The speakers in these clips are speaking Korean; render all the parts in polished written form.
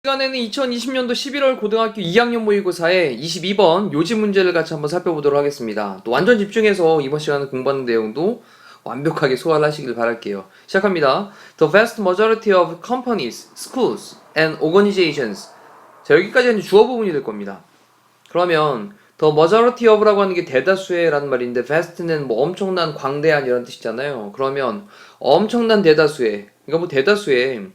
시간에는 2020년도 11월 고등학교 2학년 모의고사의 22번 요지 문제를 같이 한번 살펴보도록 하겠습니다. 또 완전 집중해서 이번 시간에 공부하는 내용도 완벽하게 소화를 하시길 바랄게요. 시작합니다. The vast majority of companies, schools, and organizations. 자, 여기까지는 주어 부분이 될 겁니다. 그러면 the majority of라고 하는 게 대다수의 라는 말인데 vast는 뭐 엄청난 광대한 이런 뜻이잖아요. 그러면 엄청난 대다수의, 그러니까 뭐 대다수의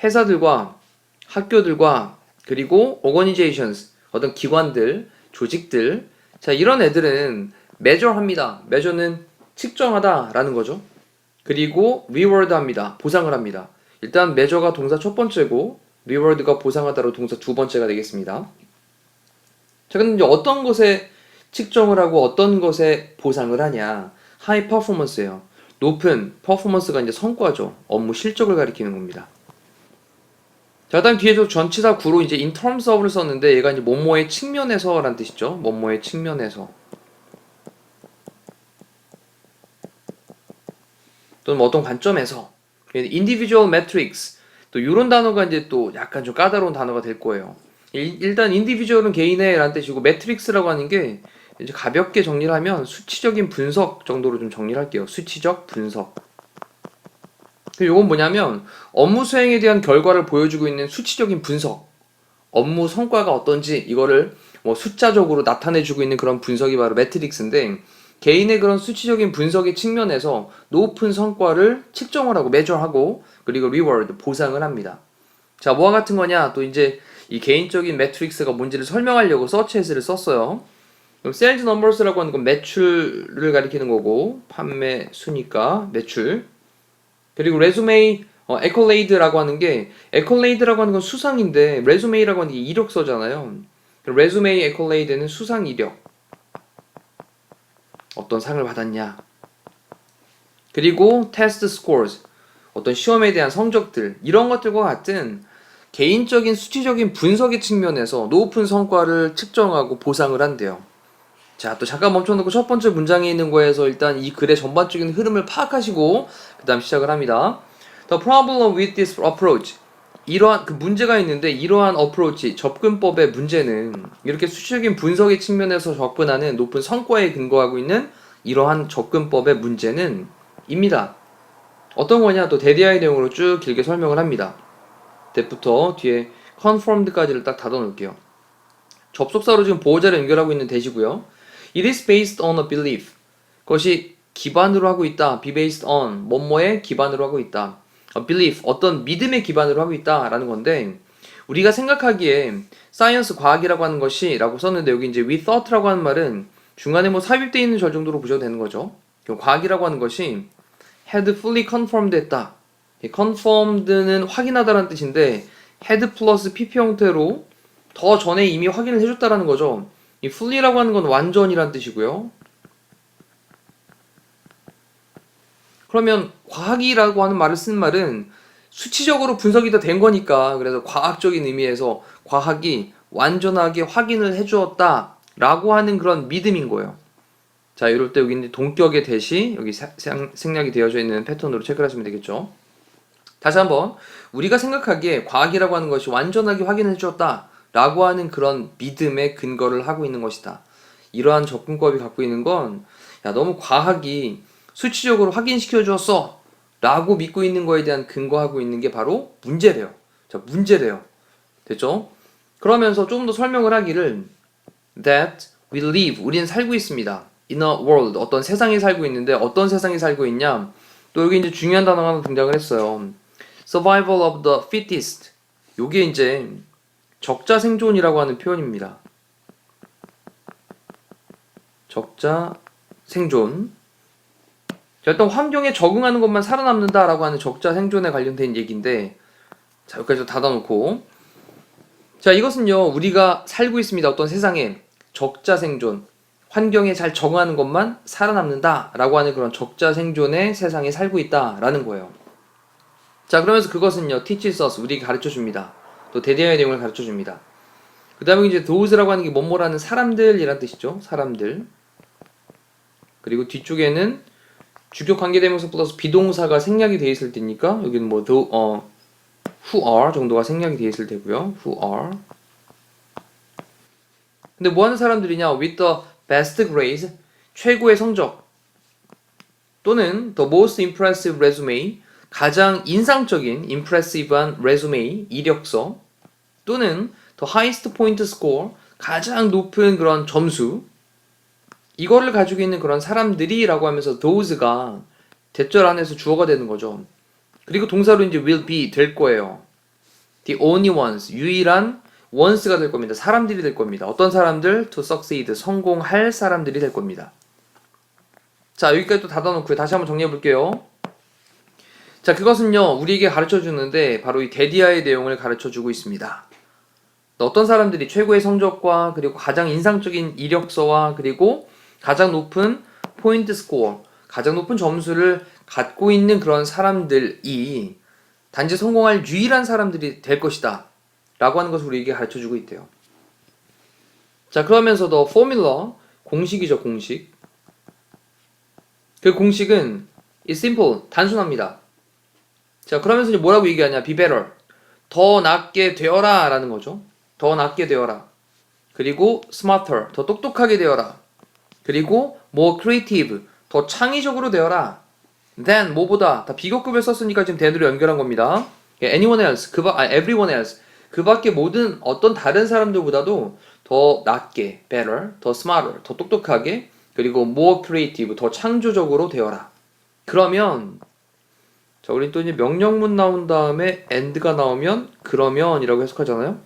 회사들과 학교들과 그리고 organizations, 어떤 기관들, 조직들, 자, 이런 애들은 measure 합니다. measure는 측정하다 라는 거죠. 그리고 reward 합니다. 보상을 합니다. 일단 measure가 동사 첫 번째고 reward가 보상하다로 동사 두 번째가 되겠습니다. 자, 근데 이제 어떤 것에 측정을 하고 어떤 것에 보상을 하냐? high performance예요. 높은 performance가 이제 성과죠. 업무 실적을 가리키는 겁니다. 자, 그다음 뒤에서 전치사 구로 이제 in terms of를 썼는데 얘가 이제 뭐뭐의 측면에서 라는 뜻이죠. 뭐뭐의 측면에서. 또는 뭐 어떤 관점에서. individual metrics. 또 이런 단어가 이제 또 약간 좀 까다로운 단어가 될 거예요. 일단 individual은 개인의 라는 뜻이고 metrics라고 하는 게 이제 가볍게 정리를 하면 수치적인 분석 정도로 좀 정리를 할게요. 수치적 분석. 이건 뭐냐면 업무 수행에 대한 결과를 보여주고 있는 수치적인 분석, 업무 성과가 어떤지 이거를 뭐 숫자적으로 나타내주고 있는 그런 분석이 바로 매트릭스인데, 개인의 그런 수치적인 분석의 측면에서 높은 성과를 측정을 하고 measure하고 그리고 reward, 보상을 합니다. 자, 뭐와 같은 거냐? 또 이제 이 개인적인 매트릭스가 뭔지를 설명하려고 서치에스를 썼어요. 그럼 sales numbers라고 하는 건 매출을 가리키는 거고, 판매 순위가 매출. 그리고 레주메이, 에콜레이드라고 하는 게, 에콜레이드라고 하는 건 수상인데 레주메이라고 하는 게 이력서잖아요. 레주메이 에콜레이드는 수상 이력. 어떤 상을 받았냐. 그리고 테스트 스코어스, 어떤 시험에 대한 성적들, 이런 것들과 같은 개인적인 수치적인 분석의 측면에서 높은 성과를 측정하고 보상을 한대요. 자, 또 잠깐 멈춰놓고 첫 번째 문장에 있는 거에서 일단 이 글의 전반적인 흐름을 파악하시고 그 다음 시작을 합니다. The problem with this approach. 이러한 그 문제가 있는데, 이러한 approach, 접근법의 문제는 이렇게 수치적인 분석의 측면에서 접근하는 높은 성과에 근거하고 있는 이러한 접근법의 문제는 입니다. 어떤 거냐? 또 대대화의 내용으로 쭉 길게 설명을 합니다. that부터 뒤에 confirmed까지를 딱 닫아 놓을게요. 접속사로 지금 보호자를 연결하고 있는 대시고요. It is based on a belief. 그것이 기반으로 하고 있다. be based on 뭐뭐에 기반으로 하고 있다. A belief, 어떤 믿음에 기반으로 하고 있다 라는 건데, 우리가 생각하기에 사이언스, 과학이라고 하는 것이 라고 썼는데, 여기 이제 we thought라고 하는 말은 중간에 뭐 삽입되어 있는 절 정도로 보셔도 되는 거죠. 과학이라고 하는 것이 had fully confirmed 했다. confirmed는 확인하다라는 뜻인데 had 플러스 pp 형태로 더 전에 이미 확인을 해줬다라는 거죠. 이 fully라고 하는 건 완전이란 뜻이고요. 그러면 과학이라고 하는 말을 쓴 말은 수치적으로 분석이 다 된 거니까, 그래서 과학적인 의미에서 과학이 완전하게 확인을 해주었다 라고 하는 그런 믿음인 거예요. 자, 이럴 때 여기 이제 동격의 대시 여기 생략이 되어져 있는 패턴으로 체크를 하시면 되겠죠. 다시 한번, 우리가 생각하기에 과학이라고 하는 것이 완전하게 확인해 주었다 라고 하는 그런 믿음의 근거를 하고 있는 것이다. 이러한 접근법이 갖고 있는 건, 야, 너무 과학이 수치적으로 확인시켜 주었어 라고 믿고 있는 거에 대한 근거하고 있는 게 바로 문제래요. 자, 문제래요. 됐죠? 그러면서 조금 더 설명을 하기를, that we live, 우리는 살고 있습니다. in a world, 어떤 세상에 살고 있는데, 어떤 세상에 살고 있냐? 또 여기 이제 중요한 단어가 하나 등장을 했어요. survival of the fittest. 요게 이제 적자 생존이라고 하는 표현입니다. 적자 생존. 자, 어떤 환경에 적응하는 것만 살아남는다라고 하는 적자 생존에 관련된 얘기인데, 자, 여기까지 닫아놓고, 자, 이것은요, 우리가 살고 있습니다. 어떤 세상에 적자 생존, 환경에 잘 적응하는 것만 살아남는다라고 하는 그런 적자 생존의 세상에 살고 있다라는 거예요. 자, 그러면서 그것은요, teaches us, 우리에게 가르쳐 줍니다. 또 대대화의 내용을 가르쳐 줍니다. 그 다음에 이제 those라고 하는 게 뭐뭐라는 사람들이란 뜻이죠. 사람들. 그리고 뒤쪽에는 주격 관계대명사 플러스 비동사가 생략이 돼 있을 때니까 여기는 뭐 who are 정도가 생략이 돼 있을 테고요. who are. 근데 뭐 하는 사람들이냐? with the best grades, 최고의 성적 또는 the most impressive resume, 가장 인상적인 impressive한 resume, 이력서 또는 the highest point score, 가장 높은 그런 점수 이거를 가지고 있는 그런 사람들이라고 하면서 those가 대절 안에서 주어가 되는 거죠. 그리고 동사로 이제 will be 될 거예요. the only ones, 유일한 ones가 될 겁니다. 사람들이 될 겁니다. 어떤 사람들? to succeed, 성공할 사람들이 될 겁니다. 자, 여기까지 또 닫아놓고요. 다시 한번 정리해 볼게요. 자, 그것은요, 우리에게 가르쳐 주는데 바로 이 데디아의 내용을 가르쳐 주고 있습니다. 어떤 사람들이 최고의 성적과 그리고 가장 인상적인 이력서와 그리고 가장 높은 포인트 스코어, 가장 높은 점수를 갖고 있는 그런 사람들이 단지 성공할 유일한 사람들이 될 것이다 라고 하는 것을 우리에게 가르쳐 주고 있대요. 자, 그러면서도 포뮬러, 공식이죠, 공식. 그 공식은 is simple, 단순합니다. 자, 그러면서 이제 뭐라고 얘기하냐? be better, 더 낫게 되어라 라는 거죠. 더 낫게 되어라. 그리고 smarter, 더 똑똑하게 되어라. 그리고 more creative, 더 창의적으로 되어라. than, 뭐보다, 다 비교급을 썼으니까 지금 than으로 연결한 겁니다. anyone else, everyone else, 그 밖에 모든 어떤 다른 사람들보다도 더 낫게, better, 더 smarter, 더 똑똑하게, 그리고 more creative, 더 창조적으로 되어라. 그러면 자, 우리 또 이제 명령문 나온 다음에 and가 나오면 그러면이라고 해석하잖아요.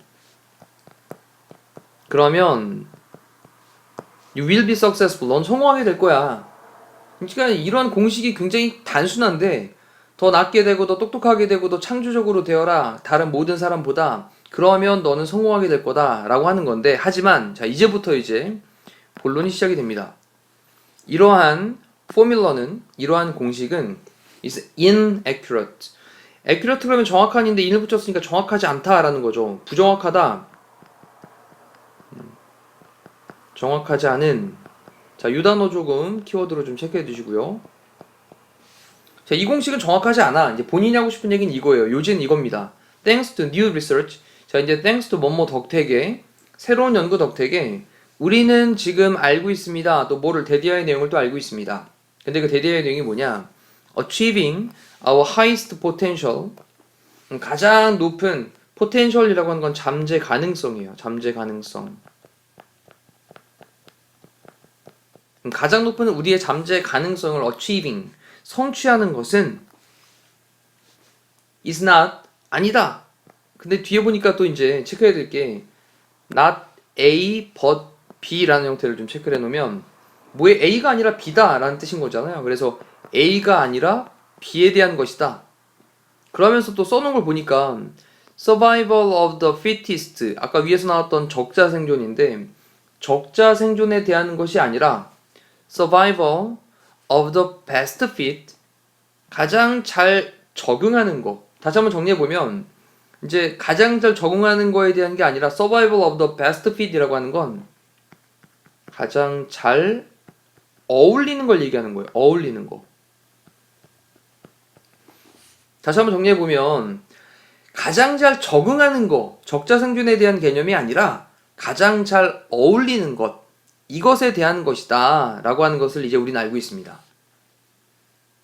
그러면 you will be successful, 넌 성공하게 될 거야. 그러니까 이러한 공식이 굉장히 단순한데 더 낫게 되고 더 똑똑하게 되고 더 창조적으로 되어라. 다른 모든 사람보다. 그러면 너는 성공하게 될 거다 라고 하는 건데, 하지만 자, 이제부터 이제 본론이 시작이 됩니다. 이러한 포뮬러는, 이러한 공식은 is inaccurate. accurate 그러면 정확한인데 in을 붙였으니까 정확하지 않다라는 거죠. 부정확하다. 정확하지 않은. 자, 이 단어 조금 키워드로 좀 체크해 두시고요. 자, 이 공식은 정확하지 않아. 이제 본인이 하고 싶은 얘기는 이거예요. 요지는 이겁니다. Thanks to new research. 자, 이제 thanks to 뭐뭐 덕택에, 새로운 연구 덕택에 우리는 지금 알고 있습니다. 또 뭐를, 데디아의 내용을 또 알고 있습니다. 근데 그 데디아의 내용이 뭐냐? Achieving our highest potential. 가장 높은 potential이라고 하는 건 잠재 가능성이에요. 잠재 가능성. 가장 높은 우리의 잠재 가능성을 achieving, 성취하는 것은 is not, 아니다. 근데 뒤에 보니까 또 이제 체크해야 될 게 not A but B라는 형태를 좀 체크를 해놓으면 뭐의 A가 아니라 B다 라는 뜻인 거잖아요. 그래서 A가 아니라 B에 대한 것이다. 그러면서 또 써놓은 걸 보니까 survival of the fittest, 아까 위에서 나왔던 적자 생존인데 적자 생존에 대한 것이 아니라 survival of the best fit, 가장 잘 적응하는 거. 다시 한번 정리해보면 이제 가장 잘 적응하는 거에 대한 게 아니라 survival of the best fit이라고 하는 건 가장 잘 어울리는 걸 얘기하는 거예요. 어울리는 거. 다시 한번 정리해보면 가장 잘 적응하는 거, 적자 생존에 대한 개념이 아니라 가장 잘 어울리는 것, 이것에 대한 것이다 라고 하는 것을 이제 우리는 알고 있습니다.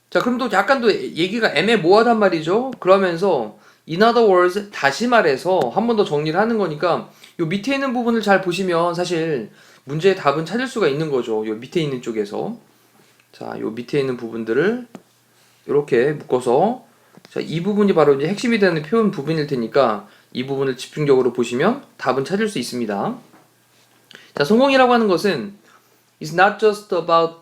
자, 그럼 또 약간 또 얘기가 애매모호하단 말이죠. 그러면서 in other words, 다시 말해서 한 번 더 정리를 하는 거니까 요 밑에 있는 부분을 잘 보시면 사실 문제의 답은 찾을 수가 있는 거죠. 요 밑에 있는 쪽에서. 자, 요 밑에 있는 부분들을 이렇게 묶어서, 자, 이 부분이 바로 이제 핵심이 되는 표현 부분일 테니까 이 부분을 집중적으로 보시면 답은 찾을 수 있습니다. 자, 성공이라고 하는 것은 is not just about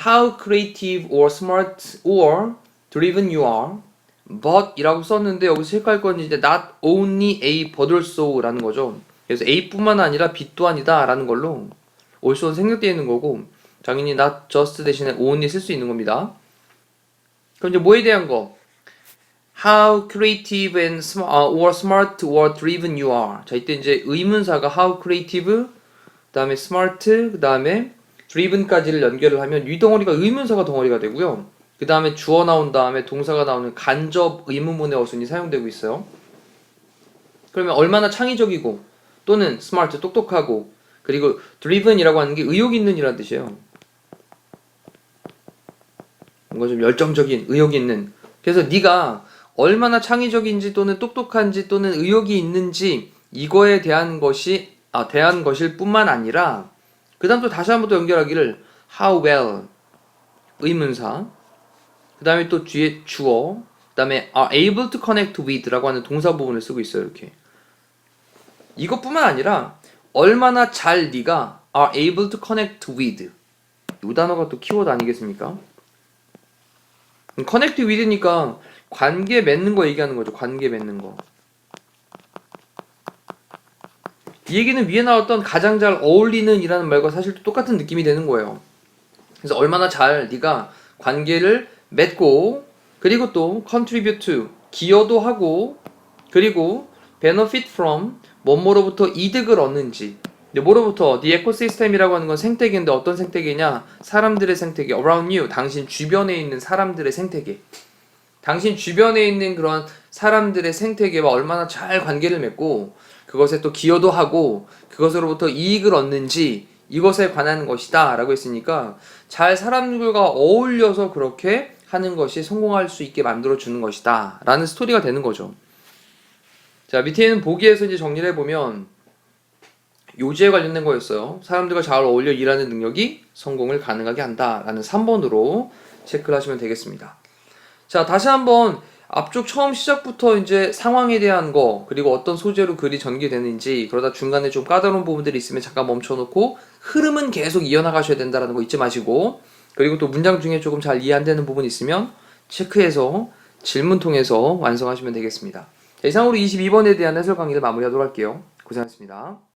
how creative or smart or driven you are, but 이라고 썼는데 여기서 체크할 건 이제 not only A but also 라는 거죠. 그래서 A뿐만 아니라 B 또한이다 라는 걸로 also는 생략되어 있는 거고, 당연히 not just 대신에 only 쓸 수 있는 겁니다. 그럼 이제 뭐에 대한 거? How creative and or smart or driven you are. 자, 이때 이제 의문사가 how creative, 그 다음에 smart, 그 다음에 driven까지를 연결을 하면 위 덩어리가 의문사가 덩어리가 되고요. 그 다음에 주어 나온 다음에 동사가 나오는 간접 의문문의 어순이 사용되고 있어요. 그러면 얼마나 창의적이고 또는 smart, 똑똑하고 그리고 driven이라고 하는 게 의욕 있는 이라는 뜻이에요. 뭔가 좀 열정적인, 의욕 있는. 그래서 네가 얼마나 창의적인지 또는 똑똑한지 또는 의욕이 있는지 이거에 대한 것일 뿐만 아니라 그 다음 또 다시 한번 또 연결하기를 how well 의문사 그 다음에 또 뒤에 주어 그 다음에 are able to connect with 라고 하는 동사 부분을 쓰고 있어요. 이렇게 이것뿐만 아니라 얼마나 잘 네가 are able to connect with 이 단어가 또 키워드 아니겠습니까? connect with니까 관계 맺는 거 얘기하는 거죠. 관계 맺는 거. 이 얘기는 위에 나왔던 가장 잘 어울리는 이라는 말과 사실 똑같은 느낌이 되는 거예요. 그래서 얼마나 잘 네가 관계를 맺고 그리고 또 contribute to 기여도 하고 그리고 benefit from 뭐뭐로부터 이득을 얻는지 근데 뭐로부터 the ecosystem이라고 하는 건 생태계인데 어떤 생태계냐 사람들의 생태계 around you 당신 주변에 있는 사람들의 생태계 당신 주변에 있는 그런 사람들의 생태계와 얼마나 잘 관계를 맺고 그것에 또 기여도 하고 그것으로부터 이익을 얻는지 이것에 관한 것이다 라고 했으니까 잘 사람들과 어울려서 그렇게 하는 것이 성공할 수 있게 만들어주는 것이다 라는 스토리가 되는 거죠. 자 밑에 있는 보기에서 이제 정리를 해보면 요지에 관련된 거였어요. 사람들과 잘 어울려 일하는 능력이 성공을 가능하게 한다 라는 3번으로 체크를 하시면 되겠습니다. 자 다시 한번 앞쪽 처음 시작부터 이제 상황에 대한 거 그리고 어떤 소재로 글이 전개되는지 그러다 중간에 좀 까다로운 부분들이 있으면 잠깐 멈춰놓고 흐름은 계속 이어나가셔야 된다는 거 잊지 마시고 그리고 또 문장 중에 조금 잘 이해 안 되는 부분이 있으면 체크해서 질문 통해서 완성하시면 되겠습니다. 자, 이상으로 22번에 대한 해설 강의를 마무리하도록 할게요. 고생하셨습니다.